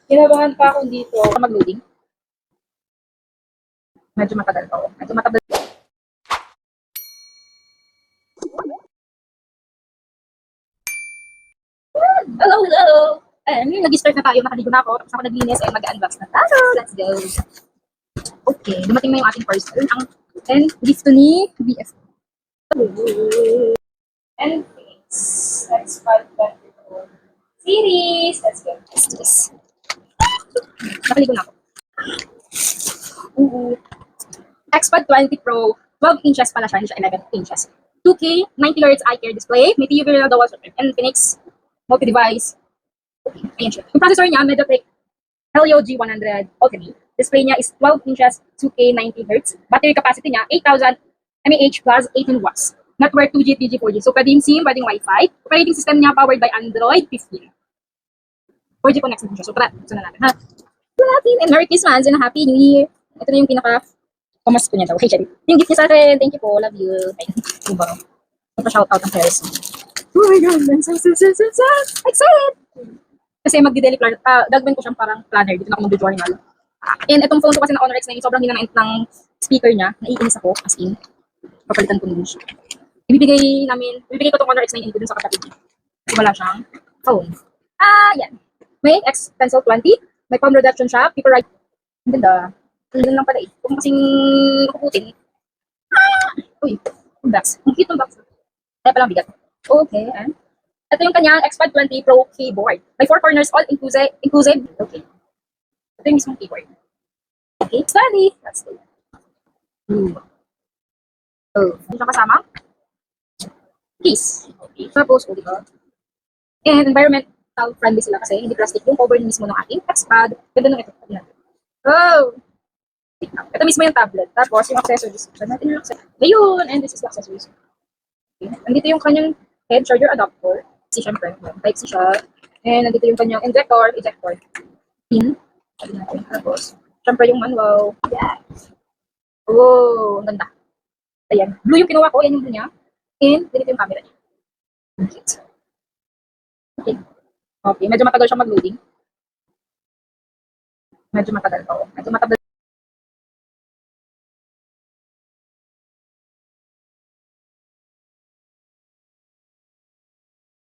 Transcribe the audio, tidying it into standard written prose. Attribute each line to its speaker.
Speaker 1: Kinabahan pa ako dito. Mag-loading. Medyo matagal pa ako. Medyo matagal. Hello, hello! Nag-start na tayo. Nakaligo na ako. Tapos ako naglinis and mag-unbox na tayo. Let's go! Okay, dumating na yung ating parcel. And gift to ni BF. And things. Let's find that series. Let's go. Let's do this. Nakaligo na ako. XPad 20 Pro. 12 inches pala siya. Hindi siya 11 inches. 2K, 90Hz eye care display. May TV real dual Infinix multi-device. Okay, ayan siya. Yung processor niya, Mediatek Helio G100 Ultimate. Display niya is 12 inches, 2K, 90Hz. Battery capacity niya, 8,000 mAh plus 18 watts. Network 2G, 3G, 4G. So, pwedeng SIM, pwedeng Wi-Fi. Operating system niya, powered by Android 15. 4G connected siya. So, tara, buksan na natin, ha? Buksan natin. And Merry Christmas and Happy New Year. Ito na yung pinaka-pamasko niya daw. Hey, Jerry. Yung gift niya sa akin. Thank you po. Love you. Ay, yung ba? Magpa-shoutout ang Paris. Oh my God, I'm so excited! Kasi magdi-deliver, gagawin ko siyang parang planner, dito na ako mag-journal. And itong phone ko kasi na Honor X9, sobrang hinanait ng speaker niya, naiinis ako, as in, papalitan ko din siya. Ibibigay ko itong Honor X9 dun sa kapatid niya. Kasi wala siyang phone. Yan. May X Pencil 20, may palm reduction siya, paper right. Ang ganda. Ang ganda lang pala eh. Kung kasing kukutin. Uy, yung box. Ang cute ng box. Kaya palang bigat. Okay, and ito yung kanyang XPad 20 Pro keyboard. May 4 corners, all inclusive. Okay. Ito yung mismong keyboard. Okay, study. Let's do it. Hindi siya kasama. Case. Okay. Tapos, diba? And environmental friendly sila kasi hindi plastic yung cover mismo ng ating XPad. Ganda ng ito. Oh! Ito mismo yung tablet. Tapos, yung accessories. Natin yung accessories. Ayun! And this is the accessories. Okay. Nandito yung kanyang head charger adapter. Siyempre, type C siya. And nandito yung kanyang ejector, pin. Sabi natin. Tapos, siyempre yung manual. Yeah. Oh, ang ganda. Ayan. Blue yung kinuha ko. Yan yung blue niya. And, dito yung camera niya. Okay. Okay. Medyo matagal siya mag-loading. Medyo matagal pa. Medyo matagal.